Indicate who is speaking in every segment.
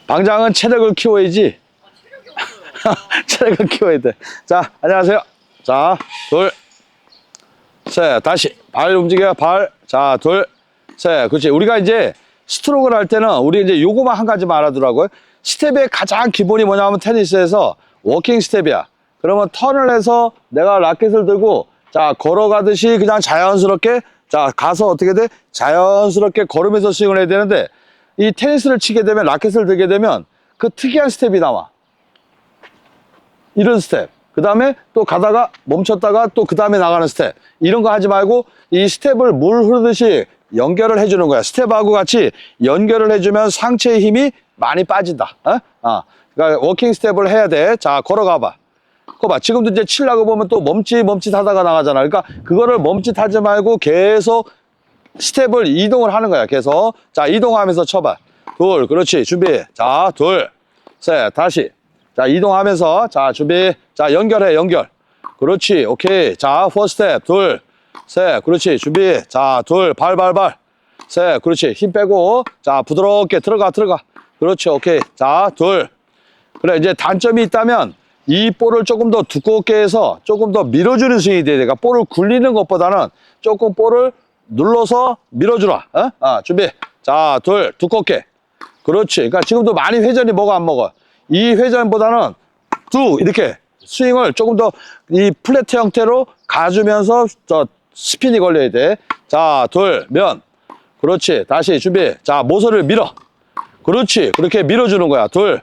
Speaker 1: 방장은 체력을 키워야지. 체력을 키워야 돼. 자, 안녕하세요. 자, 둘, 셋, 다시. 발 움직여, 발. 자, 둘, 셋. 그렇지. 우리가 이제 스트로크를 할 때는 우리 이제 요거만 한 가지만 알아두라고요. 스텝의 가장 기본이 뭐냐면 테니스에서 워킹 스텝이야. 그러면 턴을 해서 내가 라켓을 들고 자, 걸어가듯이 그냥 자연스럽게 자, 가서 어떻게 돼? 자연스럽게 걸으면서 스윙을 해야 되는데 이 테니스를 치게 되면 라켓을 들게 되면 그 특이한 스텝이 나와. 이런 스텝. 그 다음에 또 가다가 멈췄다가 또 그 다음에 나가는 스텝. 이런 거 하지 말고 이 스텝을 물 흐르듯이 연결을 해주는 거야. 스텝하고 같이 연결을 해주면 상체의 힘이 많이 빠진다. 그러니까 워킹 스텝을 해야 돼. 자, 걸어가 봐. 그거 봐. 지금도 이제 치려고 보면 또 멈칫 하다가 나가잖아. 그러니까 그거를 멈칫 하지 말고 계속 스텝을 이동을 하는 거야. 계속. 자, 이동하면서 쳐봐. 둘, 그렇지. 준비. 자, 둘, 셋, 다시. 자, 이동하면서. 자, 준비. 자, 연결해, 연결. 그렇지. 오케이. 자, 포 스텝. 둘, 셋. 그렇지. 준비. 자, 둘, 발. 셋. 그렇지. 힘 빼고. 자, 부드럽게 들어가. 그렇지. 오케이. 자, 둘. 그래, 이제 단점이 있다면 이 볼을 조금 더 두껍게 해서 조금 더 밀어주는 스윙이 돼야 돼. 그러니까 볼을 굴리는 것보다는 조금 볼을 눌러서 밀어주라. 준비. 자, 둘, 두껍게. 그렇지. 그러니까 지금도 많이 회전이 먹어, 안 먹어? 이 회전보다는 이렇게 스윙을 조금 더 이 플래트 형태로 가주면서 저 스핀이 걸려야 돼. 자, 둘, 면. 그렇지. 다시 준비. 자, 모서리를 밀어. 그렇지. 그렇게 밀어주는 거야. 둘,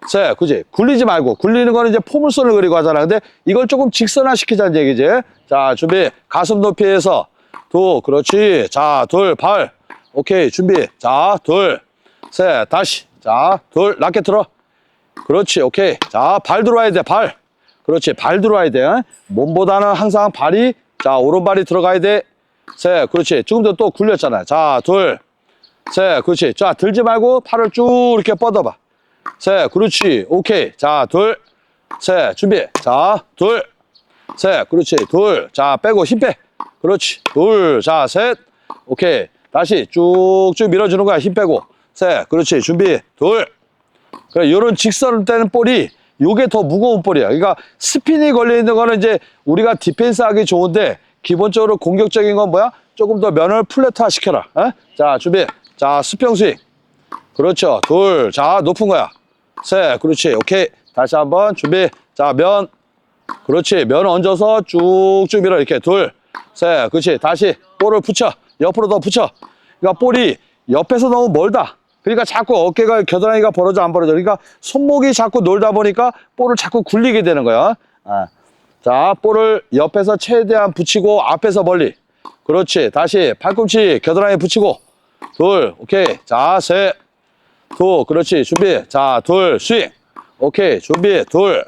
Speaker 1: 셋. 그지? 굴리지 말고. 굴리는 거는 이제 포물선을 그리고 하잖아. 근데 이걸 조금 직선화 시키자는 얘기지. 자, 준비. 가슴 높이에서. 그렇지. 자, 둘, 발. 오케이. 준비. 자, 둘, 셋. 다시. 자, 둘. 라켓 들어. 그렇지. 오케이. 자, 발 들어와야 돼. 발. 그렇지. 발 들어와야 돼. 몸보다는 항상 발이, 자, 오른발이 들어가야 돼. 셋. 그렇지. 지금도 또 굴렸잖아. 자, 둘, 셋. 그렇지. 자, 들지 말고 팔을 쭉 이렇게 뻗어봐. 셋. 그렇지. 오케이. 자, 둘, 셋. 준비. 자, 둘, 셋. 그렇지. 둘. 자, 빼고 힘 빼. 그렇지. 둘. 자, 셋. 오케이. 다시 쭉쭉 밀어주는 거야. 힘 빼고. 셋. 그렇지. 준비. 둘. 그래, 요런 직선을 떼는 볼이 요게 더 무거운 볼이야. 그러니까 스핀이 걸려있는 거는 이제 우리가 디펜스 하기 좋은데 기본적으로 공격적인 건 뭐야? 조금 더 면을 플랫화 시켜라. 자, 준비. 자, 수평 스윙. 그렇죠. 둘. 자, 높은 거야. 셋. 그렇지. 오케이. 다시 한번 준비. 자, 면. 그렇지. 면 얹어서 쭉쭉 밀어. 이렇게. 둘. 셋. 그렇지. 다시 볼을 붙여. 옆으로 더 붙여. 그러니까 볼이 옆에서 너무 멀다. 그러니까 자꾸 어깨가 겨드랑이가 벌어져 안 벌어져. 그러니까 손목이 자꾸 놀다 보니까 볼을 자꾸 굴리게 되는 거야. 자, 볼을 옆에서 최대한 붙이고 앞에서 멀리. 그렇지. 다시 팔꿈치 겨드랑이 붙이고. 둘. 오케이. 자, 셋. 둘. 그렇지. 준비. 자, 둘. 스윙. 오케이. 준비. 둘.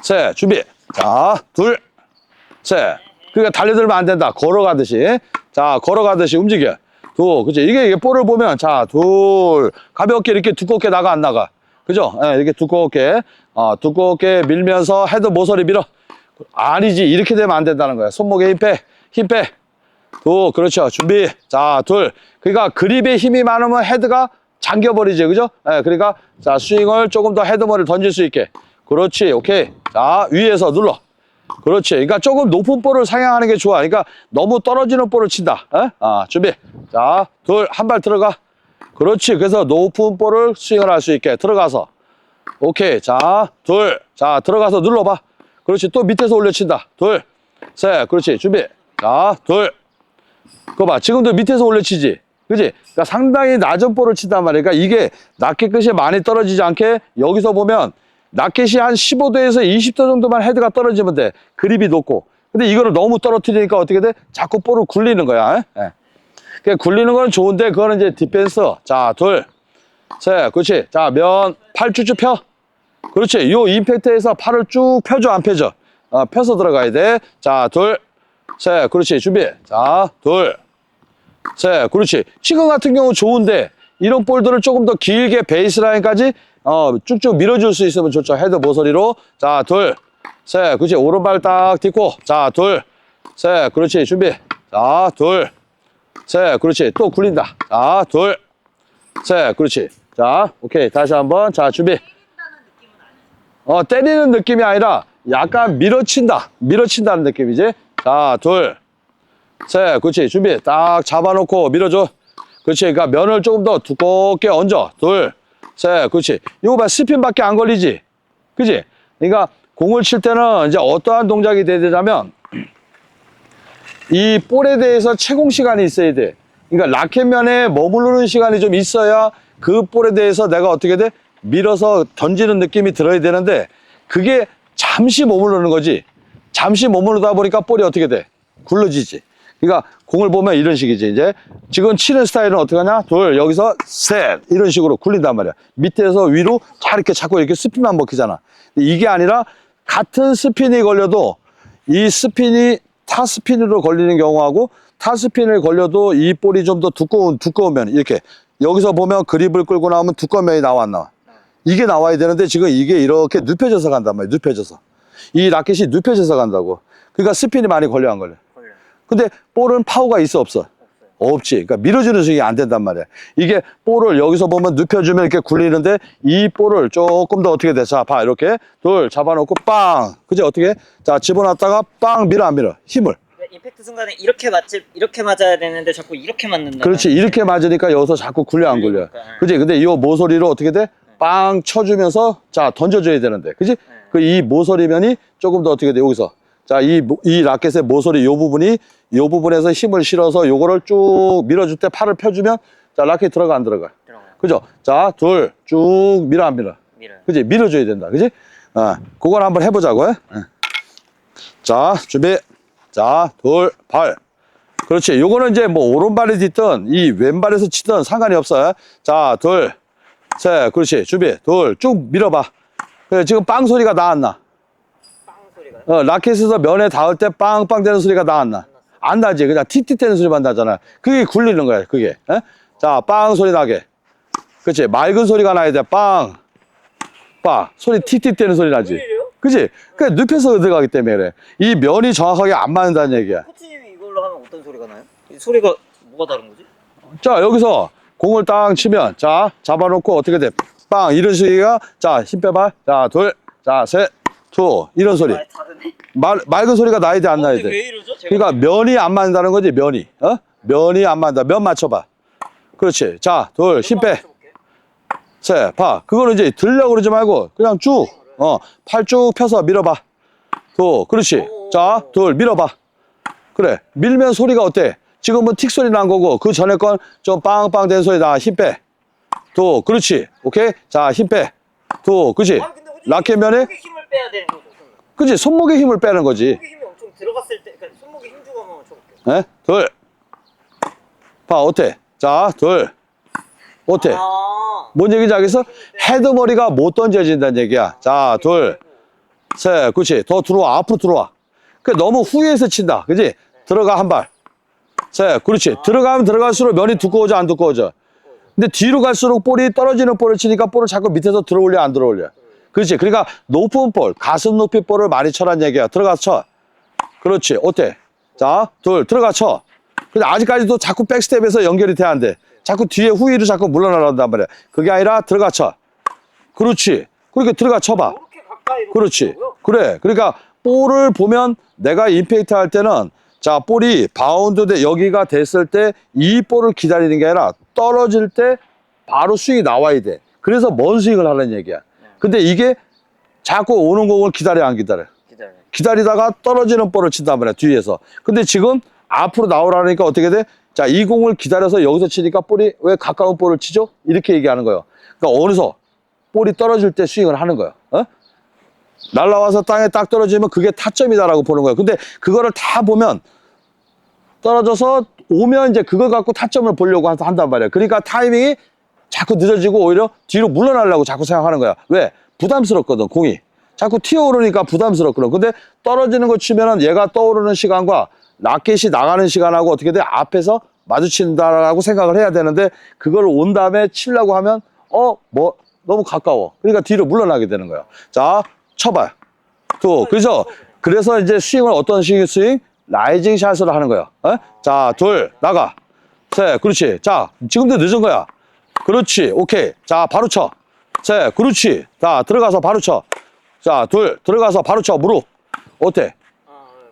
Speaker 1: 셋. 준비. 자, 둘. 셋. 그러니까 달려들면 안 된다. 걸어가듯이. 자, 걸어가듯이 움직여. 그치. 이게 볼을 보면, 자, 둘. 가볍게 이렇게 두껍게 나가, 안 나가. 그죠? 이렇게 두껍게. 두껍게 밀면서 헤드 모서리 밀어. 아니지. 이렇게 되면 안 된다는 거야. 손목에 힘 빼. 힘 빼. 그렇죠. 준비. 자, 둘. 그러니까 그립에 힘이 많으면 헤드가 잠겨버리지. 그죠? 그러니까, 자, 스윙을 조금 더 헤드머리를 던질 수 있게. 그렇지. 오케이. 자, 위에서 눌러. 그렇지. 그러니까 조금 높은 볼을 상향하는 게 좋아. 그러니까 너무 떨어지는 볼을 친다. 준비. 자, 둘, 한 발 들어가. 그렇지. 그래서 높은 볼을 스윙을 할 수 있게 들어가서. 오케이. 자, 둘. 자, 들어가서 눌러봐. 그렇지. 또 밑에서 올려친다. 둘, 셋. 그렇지. 준비. 자, 둘. 그거 봐. 지금도 밑에서 올려치지. 그지? 그러니까 상당히 낮은 볼을 친단 말이야. 그러니까 이게 라켓 끝이 많이 떨어지지 않게 여기서 보면 라켓이 한 15도에서 20도 정도만 헤드가 떨어지면 돼. 그립이 높고. 근데 이거를 너무 떨어뜨리니까 어떻게 돼? 자꾸 볼을 굴리는 거야. 그러니까 굴리는 건 좋은데 그거는 이제 디펜스. 자, 둘, 셋. 그렇지. 자, 팔 쭉쭉 펴. 그렇지. 요 임팩트에서 팔을 쭉 펴줘, 안 펴줘? 펴서 들어가야 돼. 자, 둘, 셋. 그렇지. 준비. 자, 둘, 셋. 그렇지. 지금 같은 경우 좋은데 이런 볼들을 조금 더 길게 베이스라인까지 쭉쭉 밀어줄 수 있으면 좋죠. 헤드 모서리로. 자, 둘, 셋. 그렇지. 오른발 딱 딛고. 자, 둘, 셋. 그렇지. 준비. 자, 둘, 셋. 그렇지. 또 굴린다. 자, 둘, 셋. 그렇지. 자, 오케이. 다시 한번. 자, 준비. 때리는 느낌이 아니라 약간 밀어친다는 느낌이지. 자, 둘, 셋, 그렇지. 준비. 딱 잡아놓고 밀어줘. 그렇지. 그러니까 면을 조금 더 두껍게 얹어. 둘, 셋, 그렇지. 이거 봐. 스핀밖에 안 걸리지. 그지? 그러니까 공을 칠 때는 이제 어떠한 동작이 돼야 되냐면 이 볼에 대해서 채공 시간이 있어야 돼. 그러니까 라켓면에 머무르는 시간이 좀 있어야 그 볼에 대해서 내가 어떻게 돼? 밀어서 던지는 느낌이 들어야 되는데 그게 잠시 머무르는 거지. 잠시 머무르다 보니까 볼이 어떻게 돼? 굴러지지. 그러니까 공을 보면 이런 식이지. 이제 지금 치는 스타일은 어떻게 하냐? 둘, 여기서 셋 이런 식으로 굴린단 말이야. 밑에서 위로 잘 이렇게 자꾸 이렇게 스핀만 먹히잖아. 이게 아니라 같은 스핀이 걸려도 이 스핀이 타 스핀으로 걸리는 경우하고 타 스핀을 걸려도 이 볼이 좀 더 두꺼운 면 이렇게 여기서 보면 그립을 끌고 나오면 두꺼운 면이 나와 안 나와? 이게 나와야 되는데 지금 이게 이렇게 눕혀져서 간단 말이야. 눕혀져서 이 라켓이 눕혀져서 간다고. 그러니까 스핀이 많이 걸려 안 걸려? 근데 볼은 파워가 있어 없어? 없지. 그러니까 밀어주는 스윙이 안 된단 말이야. 이게 볼을 여기서 보면 눕혀주면 이렇게 굴리는데 이 볼을 조금 더 어떻게 돼? 자, 봐. 이렇게 둘 잡아놓고 빵. 그지? 어떻게? 자, 집어놨다가 빵 밀어 안 밀어? 힘을.
Speaker 2: 임팩트 순간에 이렇게 맞아야 되는데 자꾸 이렇게 맞는다.
Speaker 1: 그렇지. 이렇게 맞으니까 여기서 자꾸 굴려 안 굴려. 그지? 근데 이 모서리로 어떻게 돼? 빵 쳐주면서 자, 던져줘야 되는데. 그지? 그 이 모서리면이 조금 더 어떻게 돼? 여기서. 자, 이 라켓의 모서리 요 부분에서 힘을 실어서 요거를 쭉 밀어줄 때 팔을 펴주면 자, 라켓 들어가 안 들어가?
Speaker 2: 들어가요.
Speaker 1: 그죠? 자, 둘, 쭉 밀어 안 밀어?
Speaker 2: 밀어요.
Speaker 1: 그지? 밀어줘야 된다. 그지? 그걸 한번 해보자고. 자, 준비. 자, 둘, 발. 그렇지. 요거는 이제 뭐 오른발에 딛든 이 왼발에서 치든 상관이 없어요. 자, 둘, 셋. 그렇지. 준비. 둘, 쭉 밀어봐. 그래, 지금 빵 소리가 나 안 나? 라켓에서 면에 닿을 때 빵빵 되는 소리가 나 안 나? 안 나지. 그냥 틱틱 되는 소리만 나잖아. 그게 굴리는 거야, 그게. 자, 빵 소리 나게. 그치. 맑은 소리가 나야 돼. 빵. 빵. 소리 틱틱 되는 소리 나지. 그치. 그냥 눕혀서 들어가기 때문에 그래. 이 면이 정확하게 안 맞는다는 얘기야.
Speaker 2: 코치님이 이걸로 하면 어떤 소리가 나요? 이 소리가 뭐가 다른 거지?
Speaker 1: 자, 여기서 공을 땅 치면, 자, 잡아놓고 어떻게 돼? 빵. 이런 소리가, 자, 힘 빼봐. 자, 둘, 자, 셋, 투. 이런 소리. 맑은 소리가 나야 돼, 안 나야 돼?
Speaker 2: 왜 이러죠?
Speaker 1: 그러니까 면이 안 맞는다는 거지, 면이. 면이 안 맞는다. 면 맞춰봐. 그렇지. 자, 둘, 힘 빼. 셋, 봐. 그거는 이제 들려고 그러지 말고 그냥 쭉, 팔 쭉 펴서 밀어봐. 둘, 그렇지. 자, 둘, 밀어봐. 그래. 밀면 소리가 어때? 지금은 틱 소리 난 거고, 그 전에 건 좀 빵빵 된 소리 나. 힘 빼. 둘, 그렇지. 오케이? 자, 힘 빼. 둘, 그렇지. 라켓면에
Speaker 2: 손목에 힘을 빼야 되는 거죠.
Speaker 1: 그치, 손목에 힘을 빼는 거지.
Speaker 2: 손목에 힘이 엄청 들어갔을 때, 그러니까 손목에 힘 주고 한번 쳐볼게요.
Speaker 1: 네? 둘. 봐, 어때? 자, 둘. 어때? 뭔 얘기인지 알겠어? 헤드머리가 못 던져진다는 얘기야. 자, 둘. 셋, 그치. 더 들어와. 앞으로 들어와. 그 너무 후에서 친다. 그치? 들어가, 한 발. 셋, 그렇지. 들어가면 들어갈수록 면이 두꺼워져, 안 두꺼워져? 근데 뒤로 갈수록 볼이 떨어지는 볼을 치니까 볼을 자꾸 밑에서 들어올려, 안 들어올려? 그렇지. 그러니까 높은 볼, 가슴 높이 볼을 많이 쳐란 얘기야. 들어가서 쳐. 그렇지. 어때? 자, 둘, 들어가 쳐. 근데 아직까지도 자꾸 백스텝에서 연결이 돼야 안 돼. 자꾸 뒤에 후위로 자꾸 물러나란단 말이야. 그게 아니라 들어가 쳐. 그렇지. 그렇게 들어가 쳐봐. 그렇지. 그래. 그러니까 볼을 보면 내가 임팩트 할 때는 자, 볼이 바운드 돼 여기가 됐을 때 이 볼을 기다리는 게 아니라 떨어질 때 바로 스윙이 나와야 돼. 그래서 먼 스윙을 하는 얘기야. 근데 이게 자꾸 오는 공을 기다려 안 기다려? 기다리다가 떨어지는 볼을 친단 말이야, 뒤에서. 근데 지금 앞으로 나오라니까 어떻게 돼? 자, 이 공을 기다려서 여기서 치니까 볼이 왜 가까운 볼을 치죠? 이렇게 얘기하는 거예요. 그러니까 어느서 볼이 떨어질 때 스윙을 하는 거예요. 날라와서 땅에 딱 떨어지면 그게 타점이다라고 보는 거예요. 근데 그거를 다 보면 떨어져서 오면 이제 그걸 갖고 타점을 보려고 한단 말이에요. 그러니까 타이밍이 자꾸 늦어지고 오히려 뒤로 물러나려고 자꾸 생각하는 거야. 왜? 부담스럽거든, 공이. 자꾸 튀어오르니까 부담스럽거든. 근데 떨어지는 거 치면은 얘가 떠오르는 시간과 라켓이 나가는 시간하고 어떻게 돼? 앞에서 마주친다라고 생각을 해야 되는데 그걸 온 다음에 치려고 하면 뭐 너무 가까워. 그러니까 뒤로 물러나게 되는 거야. 자, 쳐봐요. 또 그래서 이제 스윙을 어떤 스윙? 라이징 샷으로 하는 거야. 자, 둘, 나가. 셋, 그렇지. 자, 지금도 늦은 거야. 그렇지. 오케이. 자, 바로 쳐. 셋, 그렇지. 자, 들어가서 바로 쳐. 자, 둘, 들어가서 바로 쳐. 무릎. 어때?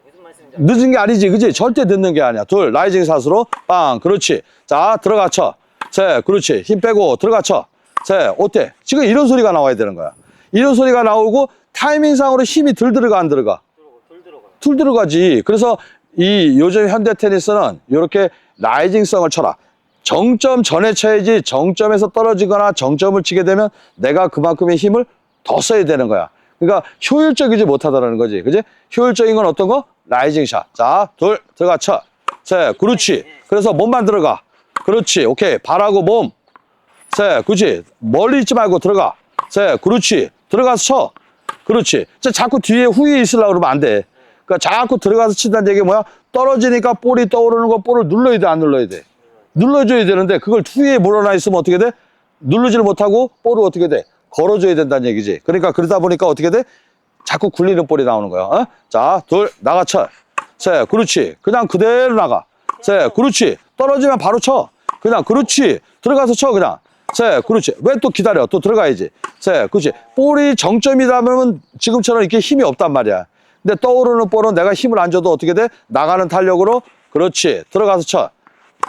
Speaker 2: 무슨 말씀인지
Speaker 1: 늦은 게 아니지, 그지? 절대 늦는 게 아니야. 둘, 라이징 샷으로. 빵, 그렇지. 자, 들어가 쳐. 셋, 그렇지. 힘 빼고 들어가 쳐. 셋, 어때? 지금 이런 소리가 나와야 되는 거야. 이런 소리가 나오고 타이밍상으로 힘이 덜 들어가, 안 들어가?
Speaker 2: 돌 들어가요.
Speaker 1: 툴 들어가지. 그래서 이 요즘 현대 테니스는 이렇게 라이징성을 쳐라. 정점 전에 쳐야지 정점에서 떨어지거나 정점을 치게 되면 내가 그만큼의 힘을 더 써야 되는 거야. 그러니까 효율적이지 못하다는 거지. 그지? 효율적인 건 어떤 거? 라이징 샷. 자, 둘, 들어가 쳐. 셋, 그렇지. 그래서 몸만 들어가. 그렇지. 오케이. 발하고 몸. 셋, 그렇지. 멀리 있지 말고 들어가. 셋, 그렇지. 들어가서 쳐. 그렇지. 자꾸 뒤에 후에 있으려고 그러면 안 돼. 그러니까 자꾸 들어가서 친다는 얘기 뭐야? 떨어지니까 볼이 떠오르는 거 볼을 눌러야 돼, 안 눌러야 돼? 눌러줘야 되는데 그걸 후에 물어나 있으면 어떻게 돼? 누르지를 못하고 볼을 어떻게 돼? 걸어줘야 된다는 얘기지. 그러니까 그러다 보니까 어떻게 돼? 자꾸 굴리는 볼이 나오는 거야. 어? 자, 둘, 나가 쳐. 셋, 그렇지. 그냥 그대로 나가. 셋, 그렇지. 떨어지면 바로 쳐. 그냥 그렇지. 들어가서 쳐, 그냥. 셋, 그렇지. 왜 또 기다려? 또 들어가야지. 셋, 그렇지. 볼이 정점이라면 지금처럼 이렇게 힘이 없단 말이야. 근데 떠오르는 볼은 내가 힘을 안 줘도 어떻게 돼? 나가는 탄력으로. 그렇지. 들어가서 쳐.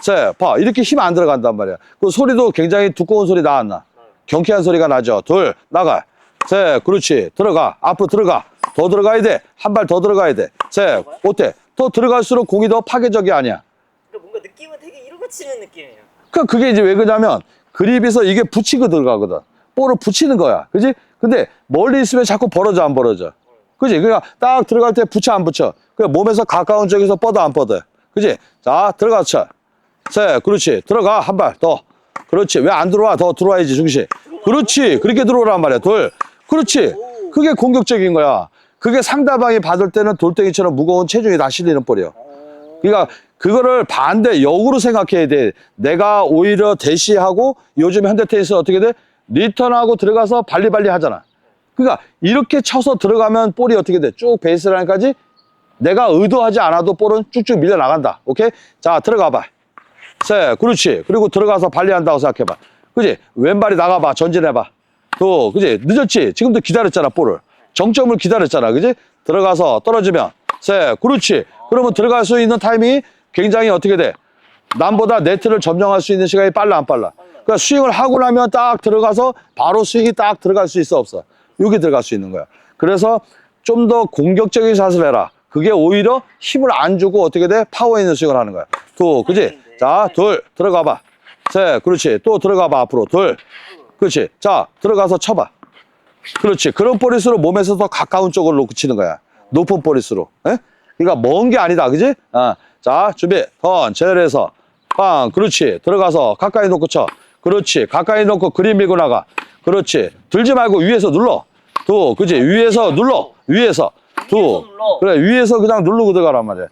Speaker 1: 셋, 봐. 이렇게 힘 안 들어간단 말이야. 그 소리도 굉장히 두꺼운 소리 나, 안 나? 경쾌한 소리가 나죠. 둘, 나가. 셋, 그렇지. 들어가. 앞으로 들어가. 더 들어가야 돼. 한 발 더 들어가야 돼. 셋, 어때? 더 들어갈수록 공이 더 파괴적이 아니야.
Speaker 2: 그러니까 뭔가 느낌은 되게 이러고 치는 느낌이에요.
Speaker 1: 그러니까 그게 이제 왜 그러냐면 그립에서 이게 붙이고 들어가거든. 볼을 붙이는 거야. 그지? 근데 멀리 있으면 자꾸 벌어져, 안 벌어져. 그지? 그러니까 딱 들어갈 때 붙여, 안 붙여. 그냥 몸에서 가까운 쪽에서 뻗어, 안 뻗어. 그지? 자, 들어가서 쳐. 셋, 그렇지. 들어가. 한 발 더. 그렇지. 왜 안 들어와? 더 들어와야지, 중심. 그렇지. 그렇게 들어오란 말이야. 둘. 그렇지. 그게 공격적인 거야. 그게 상대방이 받을 때는 돌덩이처럼 무거운 체중이 다 실리는 볼이에요. 그러니까 그거를 반대 역으로 생각해야 돼. 내가 오히려 대시하고 요즘 현대 테니스는 어떻게 돼? 리턴하고 들어가서 발리발리 하잖아. 그러니까 이렇게 쳐서 들어가면 볼이 어떻게 돼? 쭉 베이스라인까지 내가 의도하지 않아도 볼은 쭉쭉 밀려 나간다. 오케이? 자, 들어가 봐. 셋, 그렇지. 그리고 들어가서 발리한다고 생각해봐. 그지? 왼발이 나가봐. 전진해봐. 또, 그지? 늦었지? 지금도 기다렸잖아, 볼을. 정점을 기다렸잖아. 그지? 들어가서 떨어지면. 셋, 그렇지. 그러면 들어갈 수 있는 타이밍이 굉장히 어떻게 돼? 남보다 네트를 점령할 수 있는 시간이 빨라, 안 빨라? 그러니까 스윙을 하고 나면 딱 들어가서 바로 스윙이 딱 들어갈 수 있어, 없어? 여기 들어갈 수 있는 거야. 그래서 좀 더 공격적인 샷을 해라. 그게 오히려 힘을 안 주고 어떻게 돼? 파워 있는 스윙을 하는 거야. 또, 그지? 자, 둘, 들어가 봐. 셋, 그렇지. 또 들어가 봐, 앞으로. 둘. 그렇지. 자, 들어가서 쳐봐. 그렇지. 그런 볼일수록 몸에서 더 가까운 쪽으로 놓고 치는 거야. 높은 볼일수록. 에? 그러니까 먼 게 아니다. 그지? 자, 준비. 턴, 제열해서. 빵. 그렇지. 들어가서 가까이 놓고 쳐. 그렇지. 가까이 놓고 그림 밀고 나가. 그렇지. 들지 말고 위에서 눌러. 또, 그지? 위에서 눌러. 위에서. 또. 그래, 위에서 그냥 누르고 들어가란 말이야.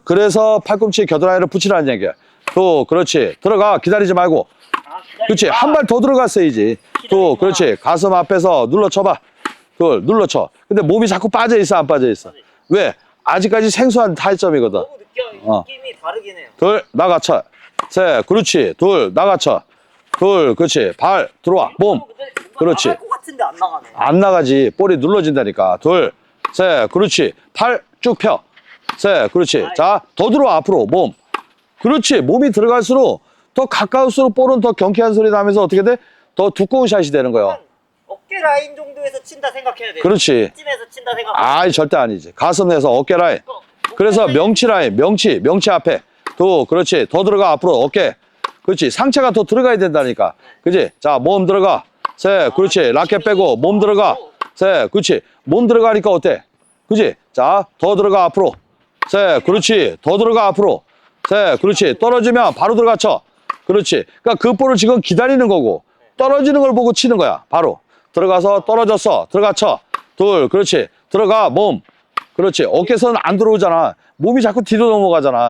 Speaker 1: 그래서 팔꿈치 겨드랑이를 붙이라는 얘기야. 또, 그렇지. 들어가. 기다리지 말고. 그렇지. 한 발 더 들어갔어야지. 또, 그렇지. 가슴 앞에서 눌러 쳐봐. 둘, 눌러 쳐. 근데 몸이 자꾸 빠져 있어, 안 빠져 있어? 왜? 아직까지 생소한 타이점이거든.
Speaker 2: 너무 느낌이 다르긴 해요.
Speaker 1: 둘, 나가 쳐. 셋, 그렇지. 둘, 나가 쳐. 둘, 그렇지. 발, 들어와. 몸. 그렇지.
Speaker 2: 나갈 것 같은데 안 나가네.
Speaker 1: 안 나가지. 볼이 눌러진다니까. 둘, 셋, 그렇지. 팔 쭉 펴. 셋, 그렇지. 자, 더 들어와, 앞으로. 몸. 그렇지. 몸이 들어갈수록 더 가까울수록 볼은 더 경쾌한 소리 나면서 어떻게 돼? 더 두꺼운 샷이 되는 거예요.
Speaker 2: 어깨 라인 정도에서 친다 생각해야 돼요.
Speaker 1: 그렇지.
Speaker 2: 이쯤에서 친다 생각.
Speaker 1: 아이, 절대 아니지. 가슴 내서 어깨 라인. 그래서 명치 라인, 명치 앞에. 또, 그렇지. 더 들어가, 앞으로. 어깨. 그렇지. 상체가 더 들어가야 된다니까. 그지? 자, 몸 들어가. 셋, 그렇지. 라켓 빼고, 몸 들어가. 셋, 그렇지. 몸 들어가니까 어때? 그지? 자, 더 들어가, 앞으로. 셋, 그렇지. 더 들어가, 앞으로. 셋, 그렇지. 떨어지면 바로 들어가 쳐. 그렇지. 그러니까 그 볼을 지금 기다리는 거고, 떨어지는 걸 보고 치는 거야. 바로. 들어가서 떨어졌어. 들어가 쳐. 둘, 그렇지. 들어가, 몸. 그렇지. 어깨선은 안 들어오잖아. 몸이 자꾸 뒤로 넘어가잖아.